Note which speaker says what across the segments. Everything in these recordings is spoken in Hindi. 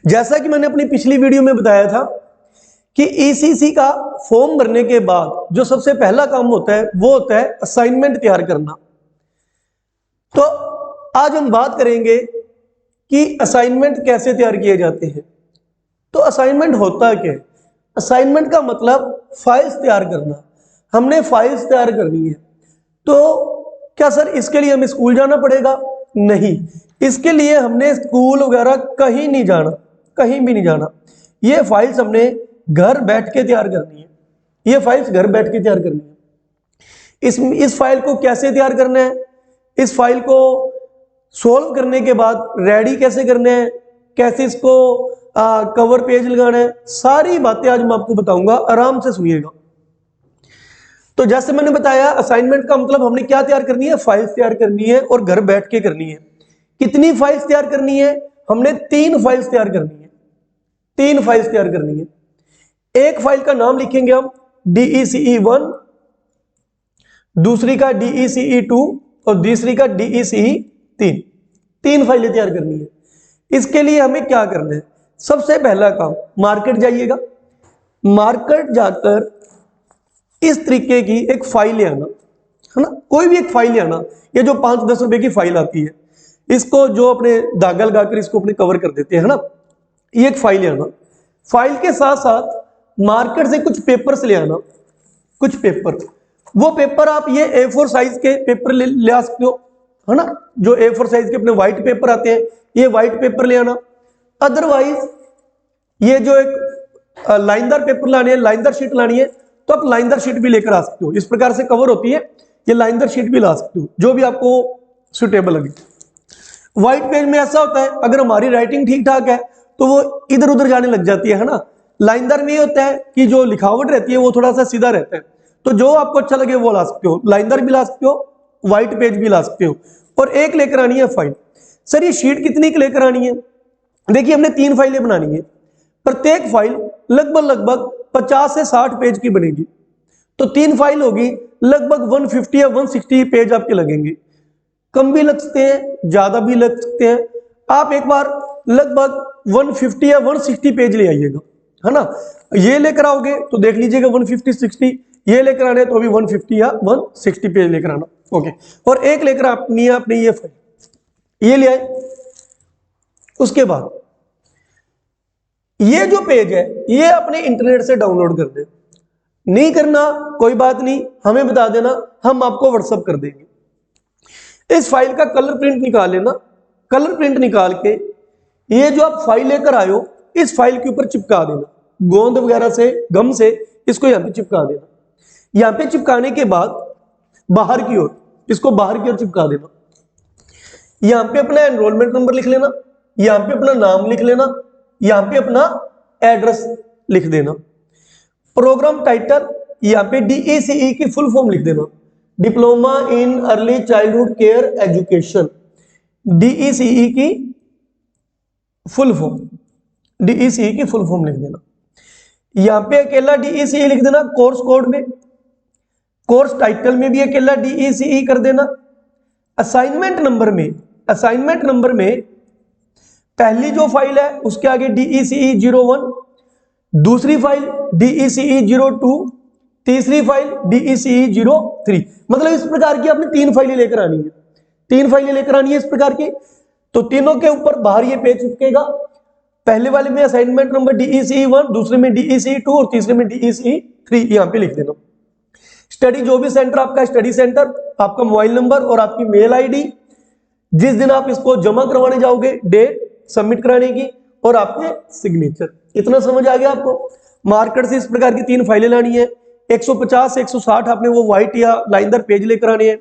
Speaker 1: जैसा कि मैंने अपनी पिछली वीडियो में बताया था कि ईसीसी का फॉर्म भरने के बाद जो सबसे पहला काम होता है वो होता है असाइनमेंट तैयार करना। तो आज हम बात करेंगे कि असाइनमेंट कैसे तैयार किए जाते हैं। तो असाइनमेंट होता क्या है? असाइनमेंट का मतलब फाइल्स तैयार करना। हमने फाइल्स तैयार करनी है। तो क्या सर इसके लिए हमें स्कूल जाना पड़ेगा? नहीं, इसके लिए हमने स्कूल वगैरह कहीं नहीं जाना, कहीं भी नहीं जाना। ये फाइल्स हमने घर बैठ के तैयार करनी है। ये फाइल्स घर बैठ के तैयार करनी है। इस फाइल को कैसे तैयार करना है, इस फाइल को सोल्व करने के बाद रेडी कैसे करना है, कैसे इसको कवर पेज लगाना है, सारी बातें आज मैं आपको बताऊंगा। आराम से सुनिएगा। तो जैसे मैंने बताया असाइनमेंट का मतलब हमने क्या तैयार करनी है? फाइल्स तैयार करनी है और घर बैठ के करनी है। कितनी फाइल्स तैयार करनी है? हमने 3 फाइल्स तैयार करनी है। 3 फाइल्स तैयार करनी है। एक फाइल का नाम लिखेंगे हम DECE1, दूसरी का DECE2 और तीसरी का DECE3। 3 फाइलें तैयार करनी है। इसके लिए हमें क्या करना है? सबसे पहला काम, मार्केट जाइएगा। मार्केट जाकर इस तरीके की एक फाइल ले आना, है ना। कोई भी एक फाइल ले आना। ये जो 5-10 रुपए की फाइल आती है, इसको जो अपने धागा लगाकर इसको अपने कवर कर देते हैं, है ना। ये एक फाइल ले आना। फाइल के साथ साथ मार्केट से कुछ पेपर्स ले आना, कुछ पेपर। वो पेपर आप ये A4 साइज के पेपर ले आ सकते हो, है ना। जो A4 साइज के अपने व्हाइट पेपर आते हैं, ये व्हाइट पेपर ले आना। अदरवाइज ये जो एक लाइनदार पेपर लाने हैं, लाइनदार शीट लानी है, तो आप लाइनदार शीट भी लेकर आ सकते हो। इस प्रकार से कवर होती है, ये लाइनदार शीट भी ला सकते हो, जो भी आपको सुटेबल लगे। व्हाइट पेज में ऐसा होता है, अगर हमारी राइटिंग ठीक ठाक है तो वो इधर उधर जाने लग जाती है ना। लाइनदार में ये होता है कि जो लिखावट रहती है वो थोड़ा सा सीधा रहता है। तो जो आपको अच्छा लगे वो ला सकते हो, लाइनदार भी ला सकते हो, व्हाइट पेज भी ला सकते हो। और एक लेकर आनी है फाइल। सर ये शीट कितनी की लेकर आनी है? देखिए हमने 3 फाइलें बनानी है। प्रत्येक फाइल लगभग 50 से 60 पेज की बनेगी। तो 3 फाइल होगी, लगभग 150 या 160 पेज आपके लगेंगे। कम भी लग सकते हैं, ज्यादा भी लग सकते हैं। आप एक बार लगभग 150 या 160 पेज ले आइएगा, है ना। ये लेकर आओगे तो देख लीजिएगा 150-60, ये लेकर आने तो भी 150 या 160 पेज लेकर आना। ओके। और एक लेकर अपनी ये फाइल ये ले आए। उसके बाद ये जो पेज है ये अपने इंटरनेट से डाउनलोड कर दे। नहीं करना कोई बात नहीं, हमें बता देना, हम आपको व्हाट्सएप कर देंगे। इस फाइल का कलर प्रिंट निकाल लेना। कलर प्रिंट निकाल के ये जो आप फाइल लेकर आए हो इस फाइल के ऊपर चिपका देना, गोंद वगैरह से, गम से इसको यहां पे चिपका देना। यहां पे चिपकाने के बाद बाहर की ओर, इसको बाहर की ओर चिपका देना। यहां पे अपना एनरोलमेंट नंबर लिख लेना, यहां पे अपना नाम लिख लेना, यहां पे अपना एड्रेस लिख देना। प्रोग्राम टाइटल यहां पे DECE की फुल फॉर्म लिख देना, diploma in early childhood care education. DECE की फुल फॉर्म, DECE की फुल फॉर्म लिख देना। यहां पे अकेला DECE लिख देना। कोर्स कोड में, कोर्स टाइटल में भी अकेला DECE कर देना। असाइनमेंट नंबर में पहली जो फाइल है उसके आगे DECE01, दूसरी फाइल DECE02, तीसरी फाइल DECE03। मतलब इस प्रकार की आपने 3 फाइलें लेकर आनी है। 3 फाइलें लेकर आनी है इस प्रकार की। तो तीनों के ऊपर बाहर ये पेज चिपकेगा। पहले वाले में असाइनमेंट नंबर DECE1, दूसरे में DECE2 और तीसरे में DECE3 यहां पे लिख देना। स्टडी जो भी सेंटर आपका, स्टडी सेंटर, आपका मोबाइल नंबर और आपकी मेल आईडी, जिस दिन आप इसको जमा करवाने जाओगे, डेट, सबमिट कराने की और आपके सिग्नेचर। इतना समझ आ गया आपको? मार्केट से इस प्रकार की 3 फाइलें लानी है। 150 से 160 आपने वो व्हाइट या लाइनदार पेज लेकर आने हैं।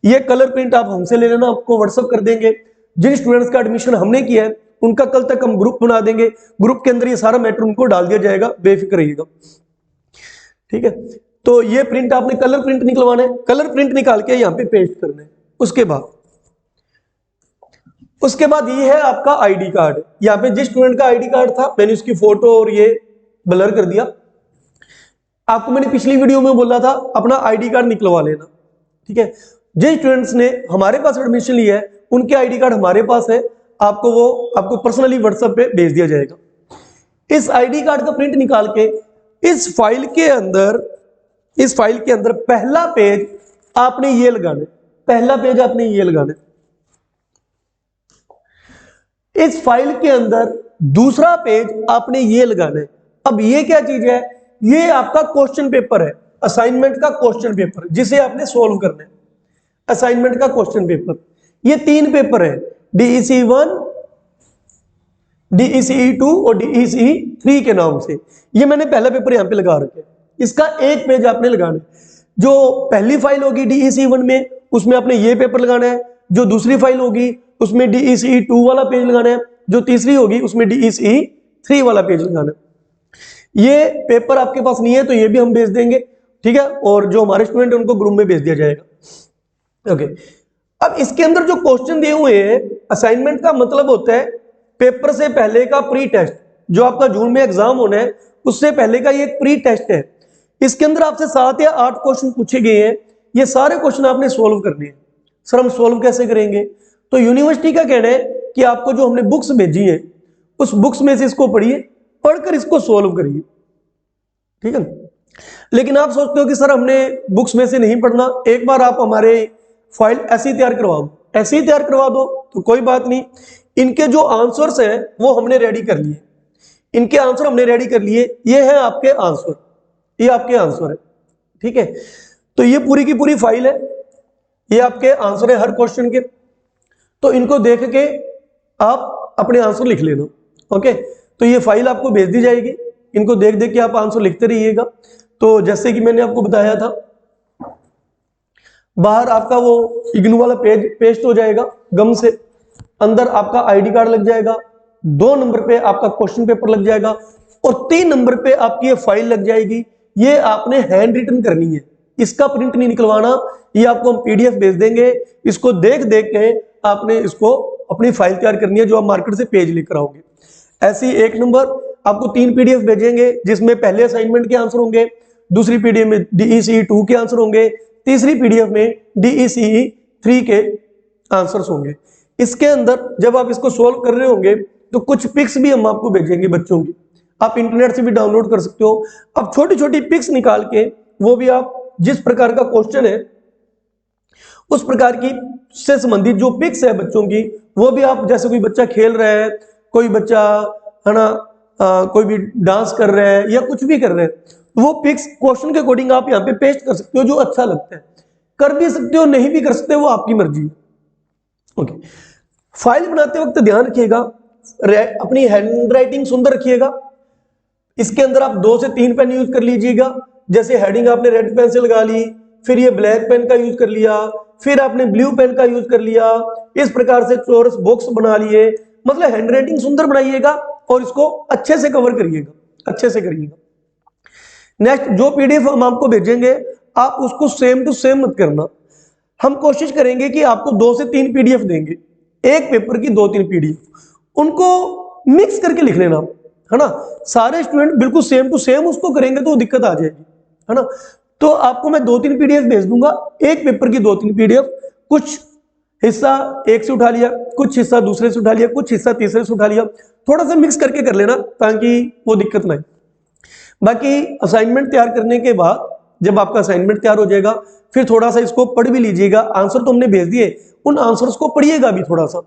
Speaker 1: ये कलर प्रिंट आप हमसे ले लेना, आपको व्हाट्सएप कर देंगे। जिन स्टूडेंट्स का एडमिशन हमने किया है उनका कल तक हम ग्रुप बना देंगे। ग्रुप के अंदर ये सारा मैटर उनको डाल दिया जाएगा, बेफिक्र रहिएगा। ठीक है। तो ये प्रिंट आपने कलर प्रिंट निकलवाना है। कलर प्रिंट निकाल के यहाँ पे पेस्ट करना है। उसके बाद ये है आपका आईडी कार्ड। यहाँ पे जिस स्टूडेंट का आईडी कार्ड था मैंने उसकी फोटो और ये ब्लर कर दिया। आपको मैंने पिछली वीडियो में बोला था अपना आईडी कार्ड निकलवा लेना। ठीक है। जिन स्टूडेंट्स ने हमारे पास एडमिशन लिया है उनके आईडी कार्ड हमारे पास है। आपको पर्सनली व्हाट्सएप पे भेज दिया जाएगा। इस आईडी कार्ड का प्रिंट निकाल के इस फाइल के अंदर पहला पेज आपने ये लगाना है, पहला पेज आपने ये लगाना है। इस फाइल के अंदर दूसरा पेज आपने ये लगाना है। अब ये क्या चीज है? ये आपका क्वेश्चन पेपर है, असाइनमेंट का क्वेश्चन पेपर, जिसे आपने सोल्व करना है। असाइनमेंट का क्वेश्चन पेपर, ये 3 पेपर है, DEC 1, DECE 2 और DECE 3 के नाम से। ये मैंने पहला पेपर यहां पे लगा रखा है, इसका एक पेज आपने लगाना है। जो पहली फाइल होगी DECE 1 में, उसमें आपने ये पेपर लगाना है। जो दूसरी फाइल होगी उसमें DECE 2 वाला पेज लगाना है। जो तीसरी होगी उसमें DECE 3 वाला पेज लगाना है। ये पेपर आपके पास नहीं है तो ये भी हम भेज देंगे, ठीक है, और जो हमारे स्टूडेंट है उनको ग्रुप में भेज दिया जाएगा। ओके, अब इसके अंदर जो क्वेश्चन दिए हुए हैं, असाइनमेंट का मतलब होता है पेपर से पहले का प्री टेस्ट। जो आपका जून में एग्जाम होना है उससे पहले का ये एक प्री टेस्ट है। इसके अंदर आपसे 7 या 8 क्वेश्चन पूछे गए हैं। ये सारे क्वेश्चन आपने सोल्व करने हैं। सर हम सोल्व कैसे करेंगे? तो यूनिवर्सिटी का कहना है कि आपको जो हमने बुक्स भेजी है उस बुक्स में से इसको पढ़िए, पढ़कर इसको सोल्व करिए, ठीक है। लेकिन आप सोचते हो कि सर हमने बुक्स में से नहीं पढ़ना, एक बार आप हमारे फाइल ऐसे ही तैयार करवा दो, ऐसे ही तैयार करवा दो तो कोई बात नहीं। इनके जो आंसर्स हैं वो हमने रेडी कर लिए, इनके आंसर हमने रेडी कर लिए। ये है आपके आंसर, ये आपके आंसर है, ठीक है। तो ये पूरी की पूरी फाइल है, ये आपके आंसर है हर क्वेश्चन के। तो इनको देख के आप अपने आंसर लिख लेना, ओके। तो ये फाइल आपको भेज दी जाएगी, इनको देख देख के आप आंसर लिखते रहिएगा। तो जैसे कि मैंने आपको बताया था, बाहर आपका वो इग्नू वाला पेज पेस्ट हो जाएगा गम से, अंदर आपका आईडी कार्ड लग जाएगा, 2 नंबर पे आपका क्वेश्चन पेपर लग जाएगा और 3 नंबर पे आपकी ये फाइल लग जाएगी। ये आपने हैंड रिटन करनी है, इसका प्रिंट नहीं निकलवाना। ये आपको हम PDF भेज देंगे, इसको देख देख के आपने इसको अपनी फाइल तैयार करनी है जो आप मार्केट से पेज लेकर आओगे। ऐसी 1 नंबर आपको 3 PDF भेजेंगे जिसमें पहले असाइनमेंट के आंसर होंगे, दूसरी PDF में DECE 2 के आंसर होंगे, तीसरी PDF में DECE 3 के आंसर्स होंगे। इसके अंदर जब आप इसको सोल्व कर रहे होंगे तो कुछ पिक्स भी हम आपको भेजेंगे बच्चों की, आप इंटरनेट से भी डाउनलोड कर सकते हो। अब छोटी छोटी पिक्स निकाल के वो भी आप जिस प्रकार का क्वेश्चन है उस प्रकार की से संबंधित जो पिक्स है बच्चों की, वो भी आप, जैसे कोई बच्चा खेल रहा है, कोई बच्चा है ना कोई भी डांस कर रहा है या कुछ भी कर रहे हैं, वो पिक्स क्वेश्चन के अकॉर्डिंग आप यहाँ पे पेस्ट कर सकते हो। जो अच्छा लगता है कर भी सकते हो, नहीं भी कर सकते, वो आपकी मर्जी है, ओके। फाइल बनाते वक्त ध्यान रखिएगा अपनी हैंड राइटिंग सुंदर रखिएगा। इसके अंदर आप 2 से 3 पेन यूज कर लीजिएगा। जैसे हेडिंग आपने रेड पेन से लगा ली, फिर ये ब्लैक पेन का यूज कर लिया, फिर आपने ब्लू पेन का यूज कर लिया। इस प्रकार से चौरस बॉक्स बना लिए, मतलब हैंड राइटिंग सुंदर बनाइएगा और इसको अच्छे से कवर करिएगा, अच्छे से करिएगा। नेक्स्ट जो PDF हम आपको भेजेंगे आप उसको सेम टू सेम मत करना। हम कोशिश करेंगे कि आपको 2 से 3 PDF देंगे, एक पेपर की 2-3 PDF, उनको मिक्स करके लिख लेना, है ना। सारे स्टूडेंट बिल्कुल सेम टू सेम उसको करेंगे तो दिक्कत आ जाएगी, है ना। तो आपको मैं 2-3 PDF भेज दूंगा, एक पेपर की 2-3 PDF, कुछ हिस्सा एक से उठा लिया, कुछ हिस्सा दूसरे से उठा लिया, कुछ हिस्सा तीसरे से उठा लिया, थोड़ा सा मिक्स करके कर लेना ताकि वो दिक्कत ना आए। बाकी असाइनमेंट तैयार करने के बाद जब आपका असाइनमेंट तैयार हो जाएगा फिर थोड़ा सा इसको पढ़ भी लीजिएगा। आंसर तो हमने भेज दिए, उन आंसर्स को पढ़िएगा भी थोड़ा सा,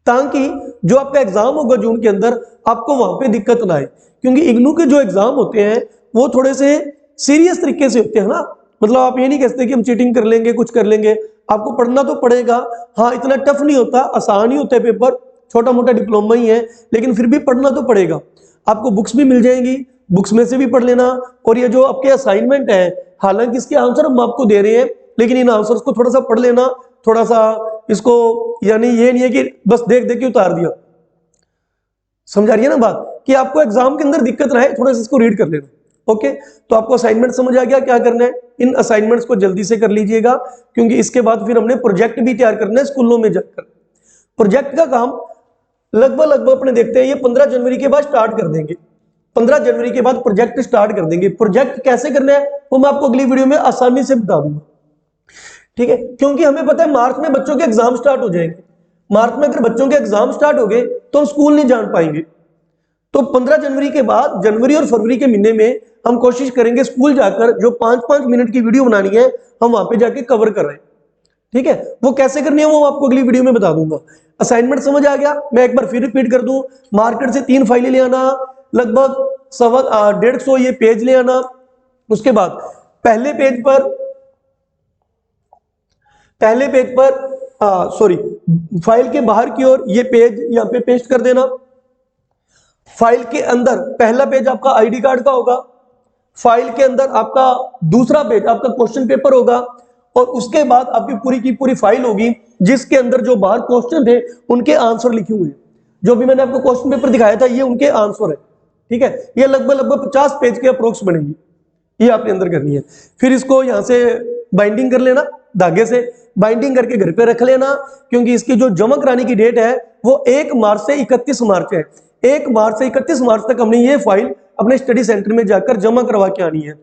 Speaker 1: ताकि जो आपका एग्जाम होगा जून के अंदर आपको वहां पे दिक्कत ना आए। क्योंकि इग्नू के जो एग्जाम होते हैं वो थोड़े से सीरियस तरीके से होते हैं ना, मतलब आप ये नहीं कहते कि हम चीटिंग कर लेंगे, कुछ कर लेंगे, आपको पढ़ना तो पड़ेगा। हाँ, इतना टफ नहीं होता, आसान ही होता है पेपर, छोटा मोटा डिप्लोमा ही है, लेकिन फिर भी पढ़ना तो पड़ेगा। आपको बुक्स भी मिल जाएंगी, बुक्स में से भी पढ़ लेना। और ये जो आपके असाइनमेंट है, हालांकि इसके आंसर हम आपको दे रहे हैं, लेकिन इन आंसर्स को थोड़ा सा पढ़ लेना, थोड़ा सा इसको, यानी ये नहीं है कि बस देख देख के उतार दिया। समझा रही है ना बात, कि आपको एग्जाम के अंदर दिक्कत ना आए, थोड़ा सा इसको रीड कर लेना, ओके। तो आपको असाइनमेंट समझ आ गया क्या करना है। इन असाइनमेंट्स को जल्दी से कर लीजिएगा, क्योंकि इसके बाद फिर हमने प्रोजेक्ट भी तैयार करना है स्कूलों में जाकर। प्रोजेक्ट का काम लगभग अपने देखते हैं ये 15 जनवरी के बाद स्टार्ट कर देंगे। 15 जनवरी के बाद प्रोजेक्ट स्टार्ट कर देंगे। प्रोजेक्ट कैसे करना है वो मैं आपको अगली वीडियो में आसानी से बता दूंगा, ठीक है। क्योंकि हमें पता है मार्च में बच्चों के एग्जाम स्टार्ट हो जाएंगे, मार्च में अगर बच्चों के एग्जाम स्टार्ट हो गए तो हम स्कूल नहीं जान पाएंगे। तो 15 जनवरी के बाद जनवरी और फरवरी के महीने में हम कोशिश करेंगे स्कूल जाकर जो 5-5 मिनट की वीडियो बनानी है हम वहां पे जाके कवर कर रहे हैं। ठीक है, वो कैसे करनी है वो आपको अगली वीडियो में बता दूंगा। असाइनमेंट समझ आ गया? मैं एक बार फिर रिपीट कर दूं, मार्केट से 3 फाइलें ले आना, लगभग 150 ये पेज ले आना। उसके बाद पहले पेज पर सॉरी, फाइल के बाहर की ओर ये पेज यहां पे पेस्ट कर देना। फाइल के अंदर पहला पेज आपका आईडी कार्ड का होगा, फाइल के अंदर आपका दूसरा पेज आपका क्वेश्चन पेपर होगा, और उसके बाद आपकी पूरी की पूरी फाइल होगी जिसके अंदर जो बाहर क्वेश्चन थे उनके आंसर लिखे हुए हैं। जो भी मैंने आपको क्वेश्चन पेपर दिखाया था ये उनके आंसर है। ठीक है, ये लगभग 50 पेज के अप्रोक्स बनेगी, ये आपके अंदर करनी है। फिर इसको यहां से बाइंडिंग कर लेना, धागे से बाइंडिंग करके घर पे रख लेना, क्योंकि इसकी जो जमा कराने की डेट है वो 1 मार्च से 31 मार्च है। 1 मार्च से 31 मार्च तक हमने ये फाइल अपने स्टडी सेंटर में जाकर जमा करवा के आनी है।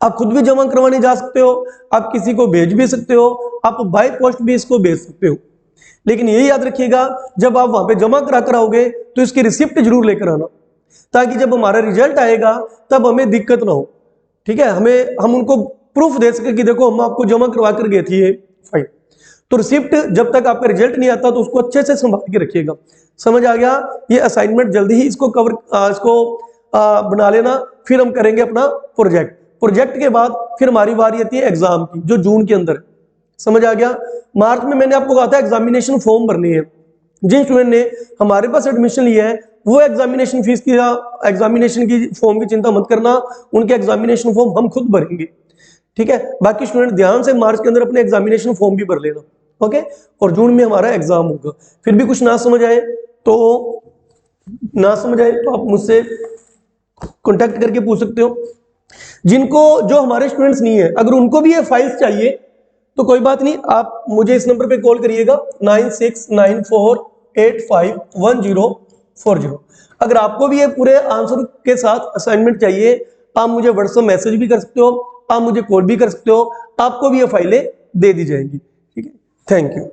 Speaker 1: आप खुद भी जमा करवाने जा सकते हो, आप किसी को भेज भी सकते हो, आप बाय पोस्ट भी इसको भेज सकते हो। लेकिन ये याद रखिएगा जब आप वहां पे जमा करा कर आओगे तो इसकी रिसिप्ट जरूर लेकर आना, ताकि जब हमारा रिजल्ट आएगा तब हमें दिक्कत ना हो। ठीक है, हम उनको प्रूफ दे सके कि देखो हम आपको जमा करवा कर गए थे ये फाइल। तो रिसिप्ट जब तक आपका रिजल्ट नहीं आता तो उसको अच्छे से संभाल के रखिएगा। समझ आ गया? ये असाइनमेंट जल्दी ही इसको बना लेना। फिर हम करेंगे अपना प्रोजेक्ट के बाद फिर हमारी बारी आती है एग्जाम की, जो जून के अंदर। समझ आ गया? मार्च में मैंने आपको कहा था एग्जामिनेशन फॉर्म भरनी है। जिन स्टूडेंट ने हमारे पास एडमिशन लिया है वो एग्जामिनेशन फीस की एग्जामिनेशन की फॉर्म की चिंता मत करना, उनके एग्जामिनेशन फॉर्म हम खुद भरेंगे। ठीक है, बाकी स्टूडेंट ध्यान से मार्च के अंदर अपने एग्जामिनेशन फॉर्म भी भर लेना। ओके, और जून में हमारा एग्जाम होगा। फिर भी कुछ ना समझ आए तो आप मुझसे कांटेक्ट करके पूछ सकते हो। जो हमारे स्टूडेंट्स नहीं है अगर उनको भी ये फाइल्स चाहिए तो कोई बात नहीं, आप मुझे इस नंबर पे कॉल करिएगा 9694851040। अगर आपको भी ये पूरे आंसर के साथ असाइनमेंट चाहिए आप मुझे व्हाट्सएप मैसेज भी कर सकते हो, आप मुझे कॉल भी कर सकते हो, आपको भी ये फाइलें दे दी जाएंगी। ठीक है, थैंक यू।